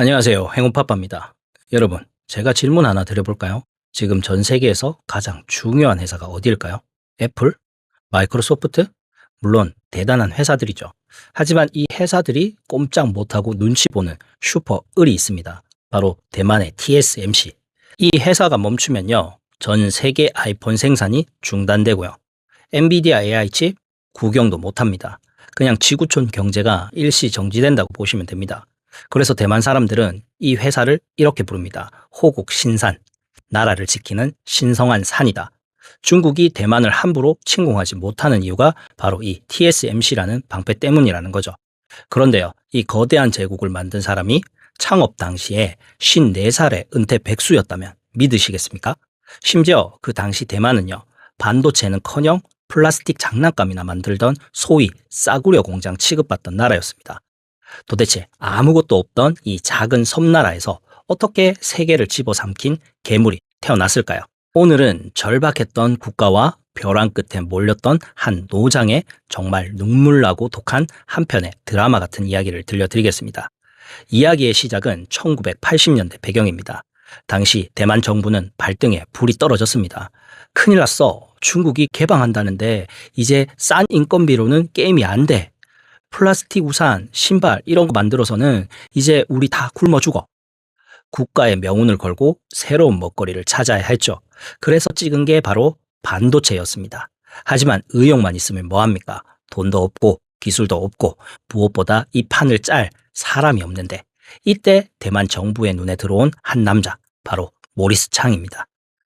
안녕하세요. 행운파빠입니다. 여러분, 제가 질문 하나 드려볼까요? 지금 전 세계에서 가장 중요한 회사가 어디일까요? 애플? 마이크로소프트? 물론 대단한 회사들이죠. 하지만 이 회사들이 꼼짝 못하고 눈치 보는 슈퍼 을이 있습니다. 바로 대만의 TSMC. 이 회사가 멈추면요, 전 세계 아이폰 생산이 중단되고요. 엔비디아 AI 칩 구경도 못합니다. 그냥 지구촌 경제가 일시 정지된다고 보시면 됩니다. 그래서 대만 사람들은 이 회사를 이렇게 부릅니다. 호국 신산, 나라를 지키는 신성한 산이다. 중국이 대만을 함부로 침공하지 못하는 이유가 바로 이 TSMC라는 방패 때문이라는 거죠. 그런데요, 이 거대한 제국을 만든 사람이 창업 당시에 54살의 은퇴 백수였다면 믿으시겠습니까? 심지어 그 당시 대만은요, 반도체는커녕 플라스틱 장난감이나 만들던 소위 싸구려 공장 취급받던 나라였습니다. 도대체 아무것도 없던 이 작은 섬나라에서 어떻게 세계를 집어삼킨 괴물이 태어났을까요? 오늘은 절박했던 국가와 벼랑 끝에 몰렸던 한 노장의 정말 눈물나고 독한 한 편의 드라마 같은 이야기를 들려드리겠습니다. 이야기의 시작은 1980년대 배경입니다. 당시 대만 정부는 발등에 불이 떨어졌습니다. 큰일 났어. 중국이 개방한다는데 이제 싼 인건비로는 게임이 안 돼. 플라스틱 우산, 신발 이런 거 만들어서는 이제 우리 다 굶어 죽어. 국가의 명운을 걸고 새로운 먹거리를 찾아야 했죠. 그래서 찍은 게 바로 반도체였습니다. 하지만 의욕만 있으면 뭐합니까? 돈도 없고 기술도 없고 무엇보다 이 판을 짤 사람이 없는데, 이때 대만 정부의 눈에 들어온 한 남자, 바로 모리스 창입니다.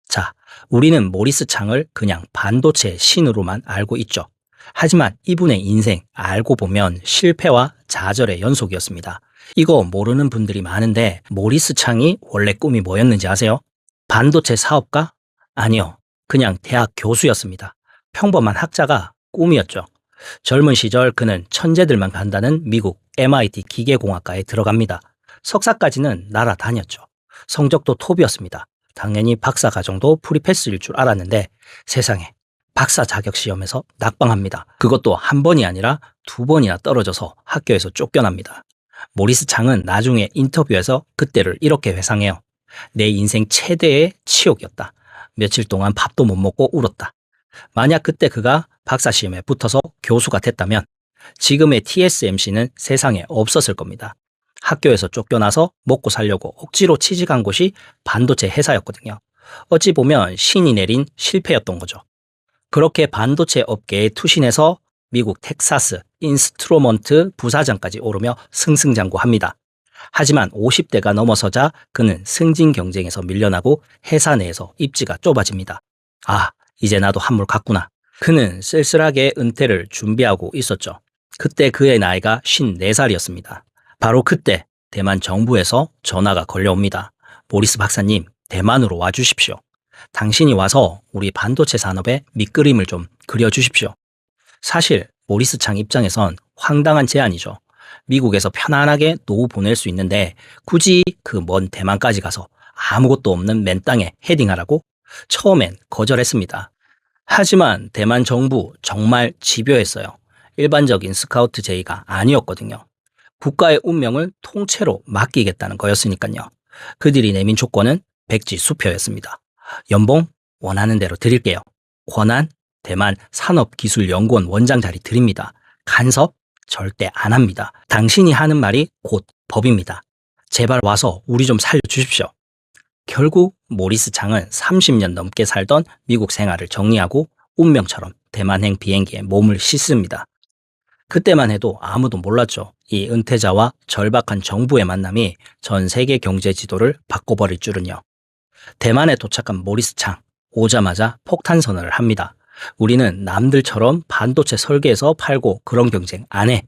자, 우리는 모리스 창을 그냥 반도체의 신으로만 알고 있죠. 하지만 이분의 인생 알고 보면 실패와 좌절의 연속이었습니다. 이거 모르는 분들이 많은데 모리스 창이 원래 꿈이 뭐였는지 아세요? 반도체 사업가? 아니요. 그냥 대학 교수였습니다. 평범한 학자가 꿈이었죠. 젊은 시절 그는 천재들만 간다는 미국 MIT 기계공학과에 들어갑니다. 석사까지는 날아다녔죠. 성적도 톱이었습니다. 당연히 박사 과정도 프리패스일 줄 알았는데 세상에, 박사 자격 시험에서 낙방합니다. 그것도 한 번이 아니라 두 번이나 떨어져서 학교에서 쫓겨납니다. 모리스 창은 나중에 인터뷰에서 그때를 이렇게 회상해요. 내 인생 최대의 치욕이었다. 며칠 동안 밥도 못 먹고 울었다. 만약 그때 그가 박사 시험에 붙어서 교수가 됐다면 지금의 TSMC는 세상에 없었을 겁니다. 학교에서 쫓겨나서 먹고 살려고 억지로 취직한 곳이 반도체 회사였거든요. 어찌 보면 신이 내린 실패였던 거죠. 그렇게 반도체 업계에 투신해서 미국 텍사스 인스트루먼트 부사장까지 오르며 승승장구합니다. 하지만 50대가 넘어서자 그는 승진 경쟁에서 밀려나고 회사 내에서 입지가 좁아집니다. 아, 이제 나도 한물 갔구나. 그는 쓸쓸하게 은퇴를 준비하고 있었죠. 그때 그의 나이가 54살이었습니다. 바로 그때 대만 정부에서 전화가 걸려옵니다. 모리스 박사님, 대만으로 와주십시오. 당신이 와서 우리 반도체 산업의 밑그림을 좀 그려주십시오. 사실 모리스 창 입장에선 황당한 제안이죠. 미국에서 편안하게 노후 보낼 수 있는데 굳이 그 먼 대만까지 가서 아무것도 없는 맨 땅에 헤딩하라고? 처음엔 거절했습니다. 하지만 대만 정부 정말 집요했어요. 일반적인 스카우트 제의가 아니었거든요. 국가의 운명을 통째로 맡기겠다는 거였으니까요. 그들이 내민 조건은 백지수표였습니다. 연봉 원하는 대로 드릴게요. 권한 대만 산업기술연구원 원장 자리 드립니다. 간섭 절대 안 합니다. 당신이 하는 말이 곧 법입니다. 제발 와서 우리 좀 살려주십시오. 결국 모리스 창은 30년 넘게 살던 미국 생활을 정리하고 운명처럼 대만행 비행기에 몸을 싣습니다. 그때만 해도 아무도 몰랐죠. 이 은퇴자와 절박한 정부의 만남이 전 세계 경제 지도를 바꿔버릴 줄은요. 대만에 도착한 모리스 창, 오자마자 폭탄 선언을 합니다. 우리는 남들처럼 반도체 설계해서 팔고 그런 경쟁 안 해.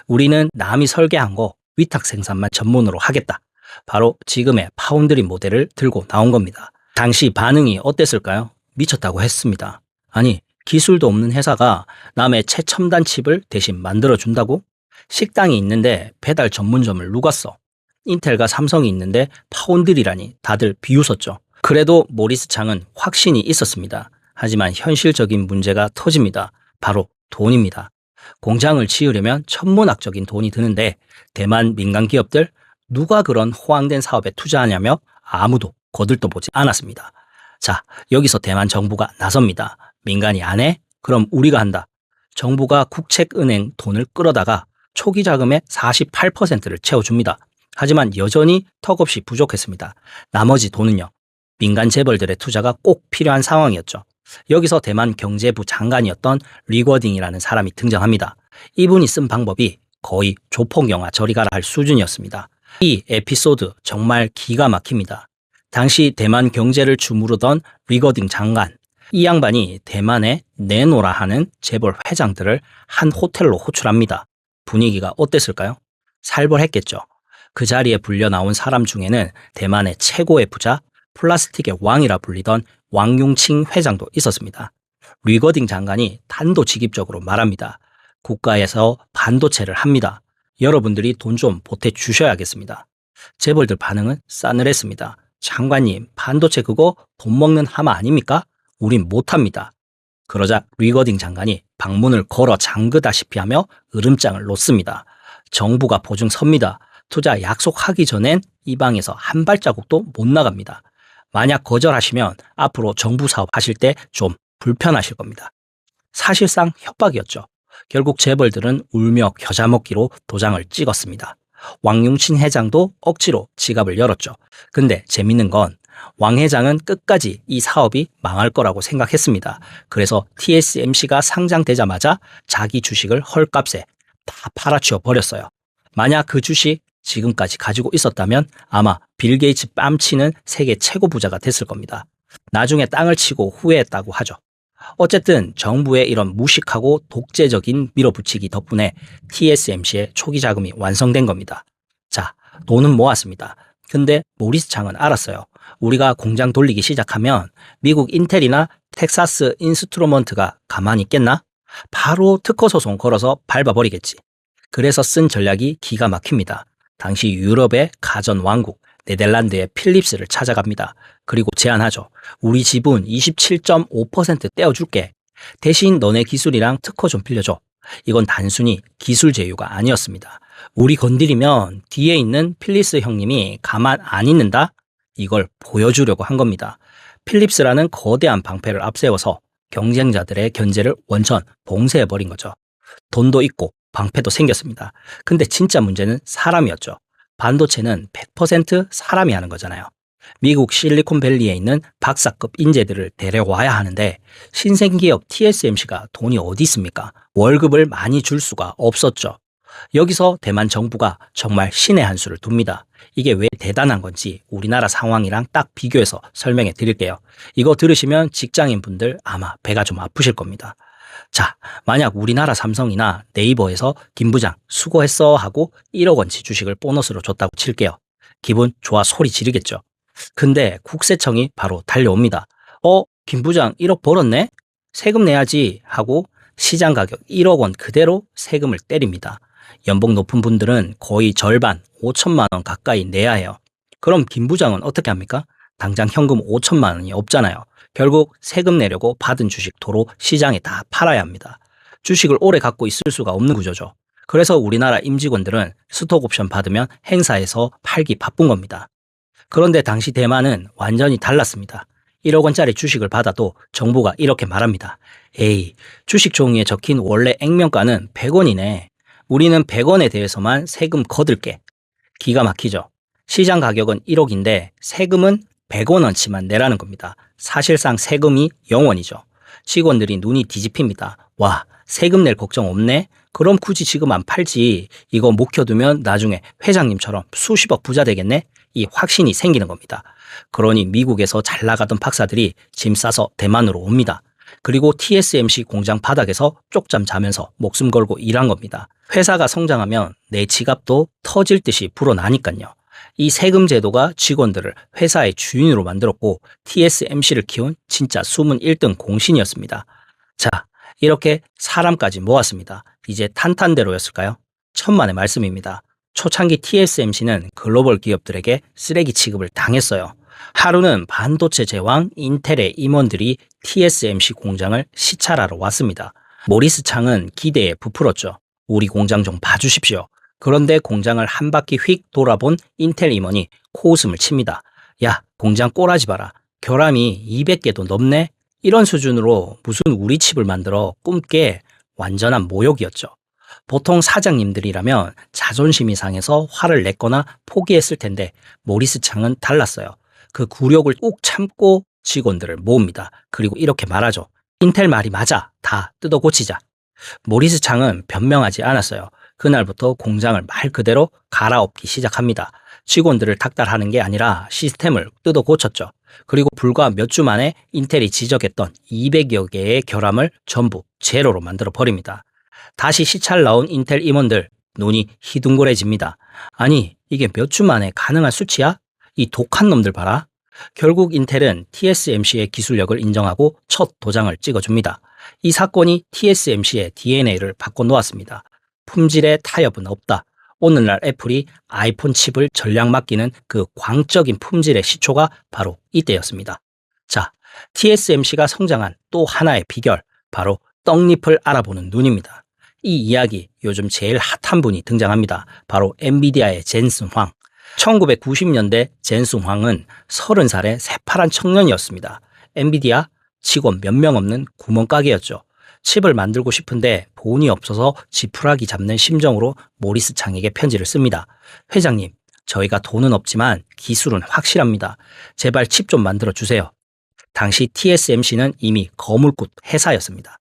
우리는 남이 설계한 거 위탁 생산만 전문으로 하겠다. 바로 지금의 파운드리 모델을 들고 나온 겁니다. 당시 반응이 어땠을까요? 미쳤다고 했습니다. 아니, 기술도 없는 회사가 남의 최첨단 칩을 대신 만들어준다고? 식당이 있는데 배달 전문점을 누가 써? 인텔과 삼성이 있는데 파운드리라니 다들 비웃었죠. 그래도 모리스 창은 확신이 있었습니다. 하지만 현실적인 문제가 터집니다. 바로 돈입니다. 공장을 지으려면 천문학적인 돈이 드는데 대만 민간 기업들 누가 그런 호황된 사업에 투자하냐며 아무도 거들떠보지 않았습니다. 자, 여기서 대만 정부가 나섭니다. 민간이 안 해? 그럼 우리가 한다. 정부가 국책은행 돈을 끌어다가 초기 자금의 48%를 채워줍니다. 하지만 여전히 턱없이 부족했습니다. 나머지 돈은요. 민간 재벌들의 투자가 꼭 필요한 상황이었죠. 여기서 대만 경제부 장관이었던 리거딩이라는 사람이 등장합니다. 이분이 쓴 방법이 거의 조폭 영화 저리 가라 할 수준이었습니다. 이 에피소드 정말 기가 막힙니다. 당시 대만 경제를 주무르던 리거딩 장관, 이 양반이 대만에 내노라 하는 재벌 회장들을 한 호텔로 호출합니다. 분위기가 어땠을까요? 살벌했겠죠. 그 자리에 불려 나온 사람 중에는 대만의 최고의 부자, 플라스틱의 왕이라 불리던 왕융칭 회장도 있었습니다. 리거딩 장관이 단도직입적으로 말합니다. 국가에서 반도체를 합니다. 여러분들이 돈 좀 보태 주셔야겠습니다. 재벌들 반응은 싸늘했습니다. 장관님, 반도체 그거 돈 먹는 하마 아닙니까? 우린 못합니다. 그러자 리거딩 장관이 방문을 걸어 잠그다시피 하며 으름장을 놓습니다. 정부가 보증 섭니다. 투자 약속하기 전엔 이 방에서 한 발자국도 못 나갑니다. 만약 거절하시면 앞으로 정부 사업 하실 때 좀 불편하실 겁니다. 사실상 협박이었죠. 결국 재벌들은 울며 겨자 먹기로 도장을 찍었습니다. 왕융친 회장도 억지로 지갑을 열었죠. 근데 재밌는 건 왕 회장은 끝까지 이 사업이 망할 거라고 생각했습니다. 그래서 TSMC가 상장되자마자 자기 주식을 헐값에 다 팔아치워 버렸어요. 만약 그 주식 지금까지 가지고 있었다면 아마 빌 게이츠 뺨치는 세계 최고 부자가 됐을 겁니다. 나중에 땅을 치고 후회했다고 하죠. 어쨌든 정부의 이런 무식하고 독재적인 밀어붙이기 덕분에 TSMC의 초기 자금이 완성된 겁니다. 자, 돈은 모았습니다. 근데 모리스 창은 알았어요. 우리가 공장 돌리기 시작하면 미국 인텔이나 텍사스 인스트루먼트가 가만히 있겠나? 바로 특허 소송 걸어서 밟아버리겠지. 그래서 쓴 전략이 기가 막힙니다. 당시 유럽의 가전 왕국 네덜란드의 필립스를 찾아갑니다. 그리고 제안하죠. 우리 지분 27.5% 떼어줄게. 대신 너네 기술이랑 특허 좀 빌려줘. 이건 단순히 기술 제휴가 아니었습니다. 우리 건드리면 뒤에 있는 필립스 형님이 가만 안 있는다? 이걸 보여주려고 한 겁니다. 필립스라는 거대한 방패를 앞세워서 경쟁자들의 견제를 원천 봉쇄해버린 거죠. 돈도 있고 방패도 생겼습니다. 근데 진짜 문제는 사람이었죠. 반도체는 100% 사람이 하는 거잖아요. 미국 실리콘밸리에 있는 박사급 인재들을 데려와야 하는데 신생기업 TSMC가 돈이 어디 있습니까? 월급을 많이 줄 수가 없었죠. 여기서 대만 정부가 정말 신의 한 수를 둡니다. 이게 왜 대단한 건지 우리나라 상황이랑 딱 비교해서 설명해 드릴게요. 이거 들으시면 직장인분들 아마 배가 좀 아프실 겁니다. 자, 만약 우리나라 삼성이나 네이버에서 김 부장 수고했어 하고 1억 원치 주식을 보너스로 줬다고 칠게요. 기분 좋아 소리 지르겠죠. 근데 국세청이 바로 달려옵니다. 김 부장 1억 벌었네? 세금 내야지 하고 시장 가격 1억 원 그대로 세금을 때립니다. 연봉 높은 분들은 거의 절반 5천만 원 가까이 내야 해요. 그럼 김 부장은 어떻게 합니까? 당장 현금 5천만 원이 없잖아요. 결국 세금 내려고 받은 주식 도로 시장에 다 팔아야 합니다. 주식을 오래 갖고 있을 수가 없는 구조죠. 그래서 우리나라 임직원들은 스톡옵션 받으면 행사에서 팔기 바쁜 겁니다. 그런데 당시 대만은 완전히 달랐습니다. 1억 원짜리 주식을 받아도 정부가 이렇게 말합니다. 에이, 주식 종이에 적힌 원래 액면가는 100원이네. 우리는 100원에 대해서만 세금 거둘게. 기가 막히죠. 시장 가격은 1억인데 세금은 100원어치만 내라는 겁니다. 사실상 세금이 0원이죠. 직원들이 눈이 뒤집힙니다. 와, 세금 낼 걱정 없네? 그럼 굳이 지금 안 팔지. 이거 묵혀두면 나중에 회장님처럼 수십억 부자 되겠네? 이 확신이 생기는 겁니다. 그러니 미국에서 잘 나가던 박사들이 짐 싸서 대만으로 옵니다. 그리고 TSMC 공장 바닥에서 쪽잠 자면서 목숨 걸고 일한 겁니다. 회사가 성장하면 내 지갑도 터질 듯이 불어나니까요. 이 세금 제도가 직원들을 회사의 주인으로 만들었고 TSMC를 키운 진짜 숨은 1등 공신이었습니다. 자, 이렇게 사람까지 모았습니다. 이제 탄탄대로였을까요? 천만의 말씀입니다. 초창기 TSMC는 글로벌 기업들에게 쓰레기 취급을 당했어요. 하루는 반도체 제왕 인텔의 임원들이 TSMC 공장을 시찰하러 왔습니다. 모리스 창은 기대에 부풀었죠. 우리 공장 좀 봐주십시오. 그런데 공장을 한 바퀴 휙 돌아본 인텔 임원이 코웃음을 칩니다. 야, 공장 꼬라지 봐라. 결함이 200개도 넘네? 이런 수준으로 무슨 우리 칩을 만들어 꿈깨. 완전한 모욕이었죠. 보통 사장님들이라면 자존심이 상해서 화를 냈거나 포기했을 텐데 모리스 창은 달랐어요. 그 굴욕을 꾹 참고 직원들을 모읍니다. 그리고 이렇게 말하죠. 인텔 말이 맞아. 다 뜯어 고치자. 모리스 창은 변명하지 않았어요. 그날부터 공장을 말 그대로 갈아엎기 시작합니다. 직원들을 닥달하는 게 아니라 시스템을 뜯어 고쳤죠. 그리고 불과 몇 주 만에 인텔이 지적했던 200여 개의 결함을 전부 제로로 만들어 버립니다. 다시 시찰 나온 인텔 임원들 눈이 희둥그레집니다. 아니, 이게 몇 주 만에 가능한 수치야? 이 독한 놈들 봐라. 결국 인텔은 TSMC의 기술력을 인정하고 첫 도장을 찍어줍니다. 이 사건이 TSMC의 DNA를 바꿔놓았습니다. 품질의 타협은 없다. 오늘날 애플이 아이폰 칩을 전량 맡기는 그 광적인 품질의 시초가 바로 이때였습니다. 자, TSMC가 성장한 또 하나의 비결, 바로 떡잎을 알아보는 눈입니다. 이 이야기 요즘 제일 핫한 분이 등장합니다. 바로 엔비디아의 젠슨 황. 1990년대 젠슨 황은 30살의 새파란 청년이었습니다. 엔비디아 직원 몇 명 없는 구멍가게였죠. 칩을 만들고 싶은데 돈이 없어서 지푸라기 잡는 심정으로 모리스 창에게 편지를 씁니다. 회장님, 저희가 돈은 없지만 기술은 확실합니다. 제발 칩 좀 만들어 주세요. 당시 TSMC는 이미 거물급 회사였습니다.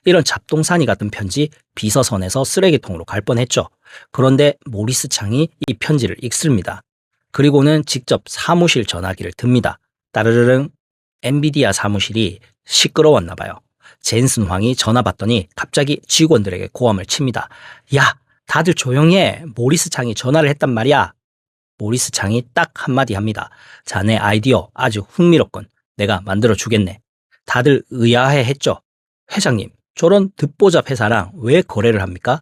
이런 잡동사니 같은 편지 비서선에서 쓰레기통으로 갈 뻔했죠. 그런데 모리스 창이 이 편지를 읽습니다. 그리고는 직접 사무실 전화기를 듭니다. 따르르릉. 엔비디아 사무실이 시끄러웠나 봐요. 젠슨 황이 전화 받더니 갑자기 직원들에게 고함을 칩니다. 야, 다들 조용히 해. 모리스 창이 전화를 했단 말이야. 모리스 창이 딱 한마디 합니다. 자네 아이디어 아주 흥미롭군. 내가 만들어 주겠네. 다들 의아해 했죠. 회장님, 저런 듣보잡 회사랑 왜 거래를 합니까?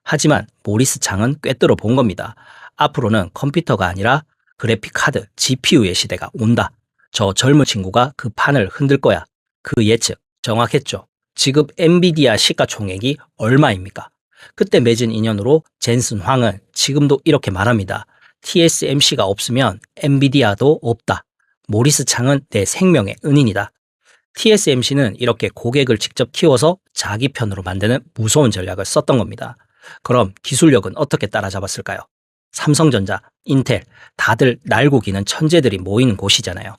하지만 모리스 창은 꿰뚫어 본 겁니다. 앞으로는 컴퓨터가 아니라 그래픽 카드, GPU의 시대가 온다. 저 젊은 친구가 그 판을 흔들 거야. 그 예측 정확했죠. 지금 엔비디아 시가총액이 얼마입니까? 그때 맺은 인연으로 젠슨 황은 지금도 이렇게 말합니다. TSMC가 없으면 엔비디아도 없다. 모리스 창은 내 생명의 은인이다. TSMC는 이렇게 고객을 직접 키워서 자기 편으로 만드는 무서운 전략을 썼던 겁니다. 그럼 기술력은 어떻게 따라잡았을까요? 삼성전자, 인텔, 다들 날고 기는 천재들이 모이는 곳이잖아요.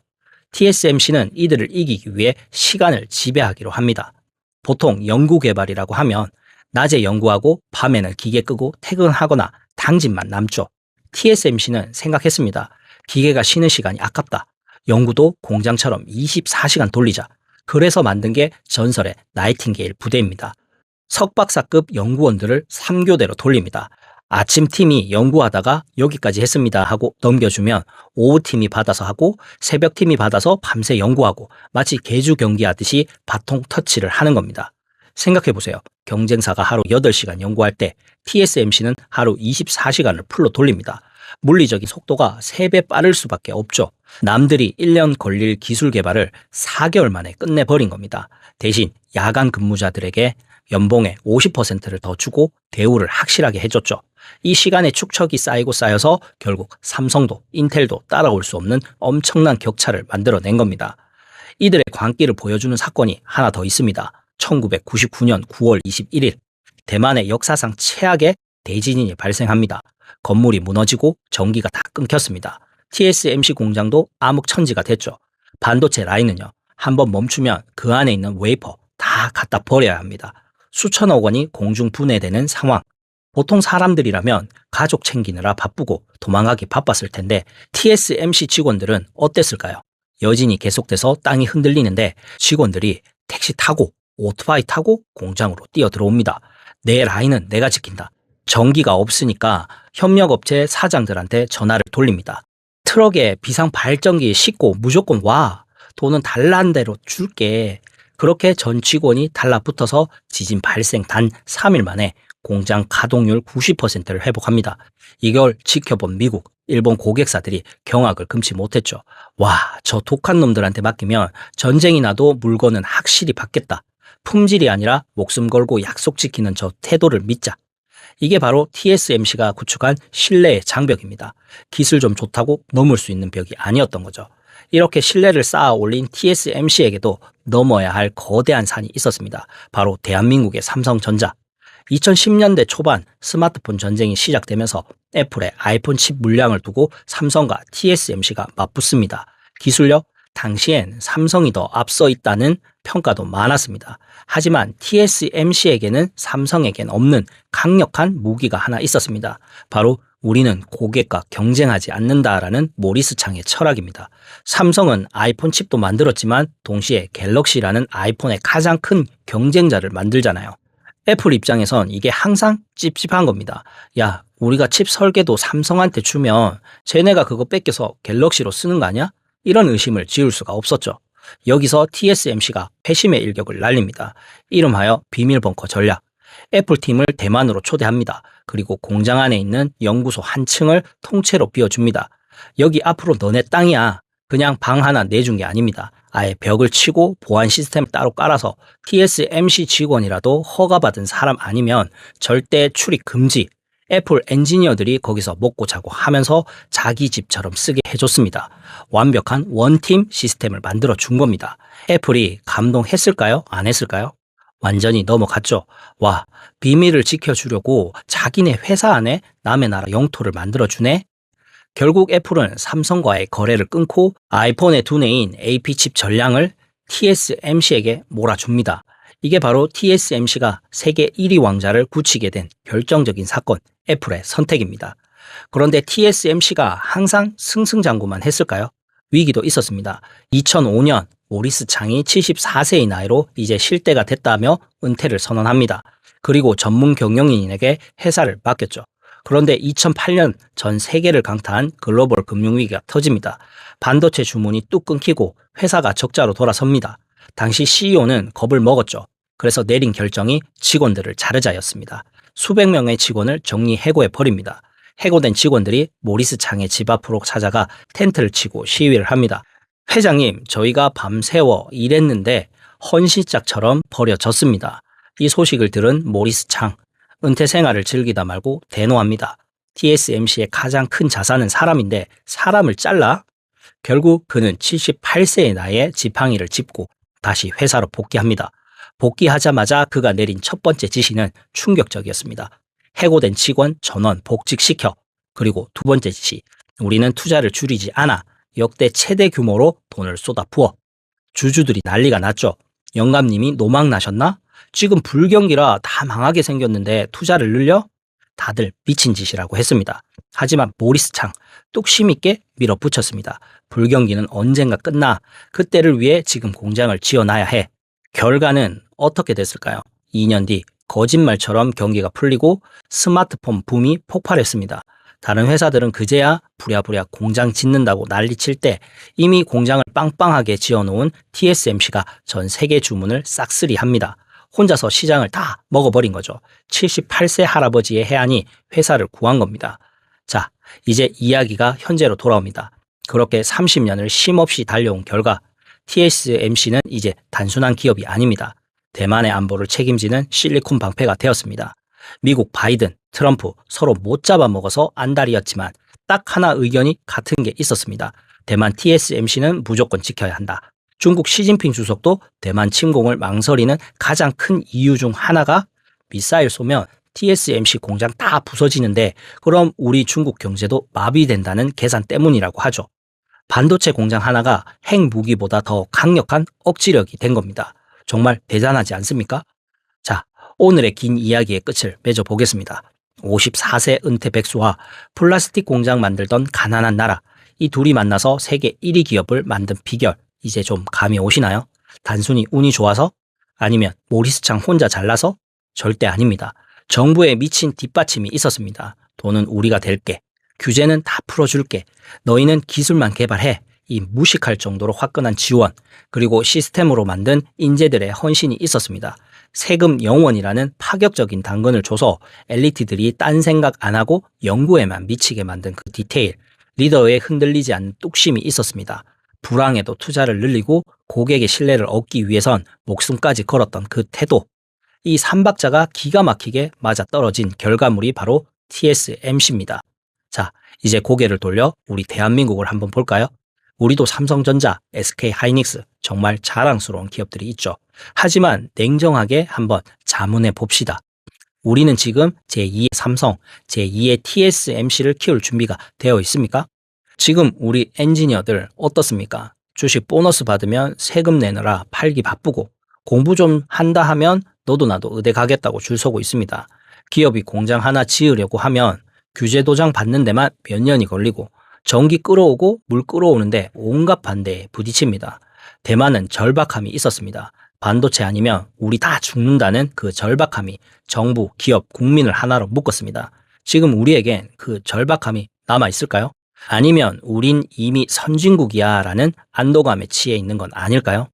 TSMC는 이들을 이기기 위해 시간을 지배하기로 합니다. 보통 연구개발이라고 하면 낮에 연구하고 밤에는 기계 끄고 퇴근하거나 당직만 남죠. TSMC는 생각했습니다. 기계가 쉬는 시간이 아깝다. 연구도 공장처럼 24시간 돌리자. 그래서 만든 게 전설의 나이팅게일 부대입니다. 석박사급 연구원들을 3교대로 돌립니다. 아침 팀이 연구하다가 여기까지 했습니다 하고 넘겨주면 오후 팀이 받아서 하고 새벽 팀이 받아서 밤새 연구하고 마치 개주 경기하듯이 바통 터치를 하는 겁니다. 생각해보세요. 경쟁사가 하루 8시간 연구할 때 TSMC는 하루 24시간을 풀로 돌립니다. 물리적인 속도가 3배 빠를 수밖에 없죠. 남들이 1년 걸릴 기술 개발을 4개월 만에 끝내버린 겁니다. 대신 야간 근무자들에게 연봉의 50%를 더 주고 대우를 확실하게 해줬죠. 이 시간에 축척이 쌓이고 쌓여서 결국 삼성도 인텔도 따라올 수 없는 엄청난 격차를 만들어낸 겁니다. 이들의 광기를 보여주는 사건이 하나 더 있습니다. 1999년 9월 21일 대만의 역사상 최악의 대지진이 발생합니다. 건물이 무너지고 전기가 다 끊겼습니다. TSMC 공장도 암흑천지가 됐죠. 반도체 라인은요, 한번 멈추면 그 안에 있는 웨이퍼 다 갖다 버려야 합니다. 수천억 원이 공중 분해되는 상황. 보통 사람들이라면 가족 챙기느라 바쁘고 도망가기 바빴을 텐데 TSMC 직원들은 어땠을까요? 여진이 계속돼서 땅이 흔들리는데 직원들이 택시 타고 오토바이 타고 공장으로 뛰어 들어옵니다. 내 라인은 내가 지킨다. 전기가 없으니까 협력업체 사장들한테 전화를 돌립니다. 트럭에 비상 발전기 싣고 무조건 와. 돈은 달란 대로 줄게. 그렇게 전 직원이 달라붙어서 지진 발생 단 3일 만에 공장 가동률 90%를 회복합니다. 이걸 지켜본 미국, 일본 고객사들이 경악을 금치 못했죠. 와, 저 독한 놈들한테 맡기면 전쟁이 나도 물건은 확실히 받겠다. 품질이 아니라 목숨 걸고 약속 지키는 저 태도를 믿자. 이게 바로 TSMC가 구축한 신뢰의 장벽입니다. 기술 좀 좋다고 넘을 수 있는 벽이 아니었던 거죠. 이렇게 신뢰를 쌓아 올린 TSMC에게도 넘어야 할 거대한 산이 있었습니다. 바로 대한민국의 삼성전자. 2010년대 초반 스마트폰 전쟁이 시작되면서 애플의 아이폰 칩 물량을 두고 삼성과 TSMC가 맞붙습니다. 기술력? 당시엔 삼성이 더 앞서 있다는 평가도 많았습니다. 하지만 TSMC에게는 삼성에겐 없는 강력한 무기가 하나 있었습니다. 바로 우리는 고객과 경쟁하지 않는다라는 모리스 창의 철학입니다. 삼성은 아이폰 칩도 만들었지만 동시에 갤럭시라는 아이폰의 가장 큰 경쟁자를 만들잖아요. 애플 입장에선 이게 항상 찝찝한 겁니다. 야, 우리가 칩 설계도 삼성한테 주면 쟤네가 그거 뺏겨서 갤럭시로 쓰는 거 아니야? 이런 의심을 지울 수가 없었죠. 여기서 TSMC가 회심의 일격을 날립니다. 이름하여 비밀벙커 전략. 애플팀을 대만으로 초대합니다. 그리고 공장 안에 있는 연구소 한 층을 통째로 비워줍니다. 여기 앞으로 너네 땅이야. 그냥 방 하나 내준 게 아닙니다. 아예 벽을 치고 보안 시스템을 따로 깔아서 TSMC 직원이라도 허가받은 사람 아니면 절대 출입 금지. 애플 엔지니어들이 거기서 먹고 자고 하면서 자기 집처럼 쓰게 해줬습니다. 완벽한 원팀 시스템을 만들어 준 겁니다. 애플이 감동했을까요? 안 했을까요? 완전히 넘어갔죠. 와, 비밀을 지켜주려고 자기네 회사 안에 남의 나라 영토를 만들어주네? 결국 애플은 삼성과의 거래를 끊고 아이폰의 두뇌인 AP칩 전량을 TSMC에게 몰아줍니다. 이게 바로 TSMC가 세계 1위 왕자를 굳히게 된 결정적인 사건, 애플의 선택입니다. 그런데 TSMC가 항상 승승장구만 했을까요? 위기도 있었습니다. 2005년 모리스 창이 74세의 나이로 이제 쉴 때가 됐다며 은퇴를 선언합니다. 그리고 전문 경영인에게 회사를 맡겼죠. 그런데 2008년 전 세계를 강타한 글로벌 금융위기가 터집니다. 반도체 주문이 뚝 끊기고 회사가 적자로 돌아섭니다. 당시 CEO는 겁을 먹었죠. 그래서 내린 결정이 직원들을 자르자였습니다. 수백 명의 직원을 정리해고해 버립니다. 해고된 직원들이 모리스 창의 집 앞으로 찾아가 텐트를 치고 시위를 합니다. 회장님, 저희가 밤새워 일했는데 헌신짝처럼 버려졌습니다. 이 소식을 들은 모리스 창, 은퇴 생활을 즐기다 말고 대노합니다. TSMC의 가장 큰 자산은 사람인데 사람을 잘라? 결국 그는 78세의 나이에 지팡이를 짚고 다시 회사로 복귀합니다. 복귀하자마자 그가 내린 첫 번째 지시는 충격적이었습니다. 해고된 직원 전원 복직시켜. 그리고 두 번째 지시, 우리는 투자를 줄이지 않아. 역대 최대 규모로 돈을 쏟아 부어. 주주들이 난리가 났죠. 영감님이 노망나셨나? 지금 불경기라 다 망하게 생겼는데 투자를 늘려? 다들 미친 짓이라고 했습니다. 하지만 모리스 창 뚝심 있게 밀어붙였습니다. 불경기는 언젠가 끝나. 그때를 위해 지금 공장을 지어놔야 해. 결과는 어떻게 됐을까요? 2년 뒤 거짓말처럼 경기가 풀리고 스마트폰 붐이 폭발했습니다. 다른 회사들은 그제야 부랴부랴 공장 짓는다고 난리칠 때 이미 공장을 빵빵하게 지어놓은 TSMC가 전 세계 주문을 싹쓸이합니다. 혼자서 시장을 다 먹어버린 거죠. 78세 할아버지의 해안이 회사를 구한 겁니다. 자, 이제 이야기가 현재로 돌아옵니다. 그렇게 30년을 쉼없이 달려온 결과 TSMC는 이제 단순한 기업이 아닙니다. 대만의 안보를 책임지는 실리콘 방패가 되었습니다. 미국 바이든, 트럼프 서로 못 잡아먹어서 안달이었지만 딱 하나 의견이 같은 게 있었습니다. 대만 TSMC는 무조건 지켜야 한다. 중국 시진핑 주석도 대만 침공을 망설이는 가장 큰 이유 중 하나가 미사일 쏘면 TSMC 공장 다 부서지는데 그럼 우리 중국 경제도 마비된다는 계산 때문이라고 하죠. 반도체 공장 하나가 핵무기보다 더 강력한 억지력이 된 겁니다. 정말 대단하지 않습니까? 자, 오늘의 긴 이야기의 끝을 맺어보겠습니다. 54세 은퇴 백수와 플라스틱 공장 만들던 가난한 나라, 이 둘이 만나서 세계 1위 기업을 만든 비결, 이제 좀 감이 오시나요? 단순히 운이 좋아서? 아니면 모리스 창 혼자 잘나서? 절대 아닙니다. 정부의 미친 뒷받침이 있었습니다. 돈은 우리가 댈게. 규제는 다 풀어줄게. 너희는 기술만 개발해. 이 무식할 정도로 화끈한 지원, 그리고 시스템으로 만든 인재들의 헌신이 있었습니다. 세금 영원이라는 파격적인 당근을 줘서 엘리트들이 딴 생각 안 하고 연구에만 미치게 만든 그 디테일, 리더에 흔들리지 않는 뚝심이 있었습니다. 불황에도 투자를 늘리고 고객의 신뢰를 얻기 위해선 목숨까지 걸었던 그 태도, 이 3박자가 기가 막히게 맞아떨어진 결과물이 바로 TSMC입니다. 자, 이제 고개를 돌려 우리 대한민국을 한번 볼까요? 우리도 삼성전자, SK하이닉스 정말 자랑스러운 기업들이 있죠. 하지만 냉정하게 한번 자문해 봅시다. 우리는 지금 제2의 삼성, 제2의 TSMC를 키울 준비가 되어 있습니까? 지금 우리 엔지니어들 어떻습니까? 주식 보너스 받으면 세금 내느라 팔기 바쁘고 공부 좀 한다 하면 너도 나도 의대 가겠다고 줄 서고 있습니다. 기업이 공장 하나 지으려고 하면 규제 도장 받는 데만 몇 년이 걸리고 전기 끌어오고 물 끌어오는데 온갖 반대에 부딪힙니다. 대만은 절박함이 있었습니다. 반도체 아니면 우리 다 죽는다는 그 절박함이 정부, 기업, 국민을 하나로 묶었습니다. 지금 우리에겐 그 절박함이 남아있을까요? 아니면 우린 이미 선진국이야 라는 안도감에 취해 있는 건 아닐까요?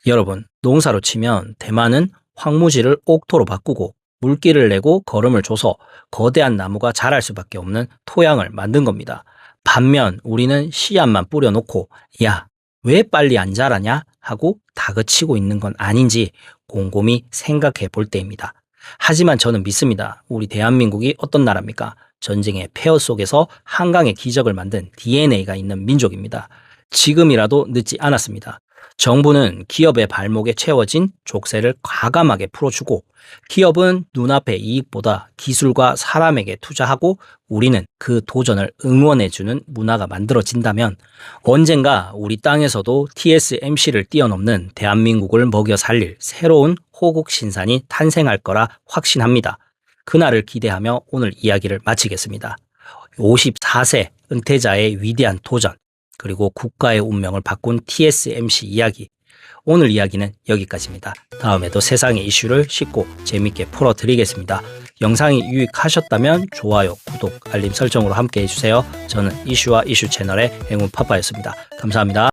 여러분, 농사로 치면 대만은 황무지를 옥토로 바꾸고 물기를 내고 거름을 줘서 거대한 나무가 자랄 수밖에 없는 토양을 만든 겁니다. 반면 우리는 씨앗만 뿌려놓고 야, 왜 빨리 안 자라냐 하고 다그치고 있는 건 아닌지 곰곰이 생각해 볼 때입니다. 하지만 저는 믿습니다. 우리 대한민국이 어떤 나라입니까? 전쟁의 폐허 속에서 한강의 기적을 만든 DNA가 있는 민족입니다. 지금이라도 늦지 않았습니다. 정부는 기업의 발목에 채워진 족쇄를 과감하게 풀어주고 기업은 눈앞의 이익보다 기술과 사람에게 투자하고 우리는 그 도전을 응원해주는 문화가 만들어진다면 언젠가 우리 땅에서도 TSMC를 뛰어넘는 대한민국을 먹여 살릴 새로운 호국 신산이 탄생할 거라 확신합니다. 그날을 기대하며 오늘 이야기를 마치겠습니다. 54세 은퇴자의 위대한 도전, 그리고 국가의 운명을 바꾼 TSMC 이야기. 오늘 이야기는 여기까지입니다. 다음에도 세상의 이슈를 쉽고 재밌게 풀어드리겠습니다. 영상이 유익하셨다면 좋아요, 구독, 알림 설정으로 함께 해주세요. 저는 이슈와 이슈 채널의 행운 파파였습니다. 감사합니다.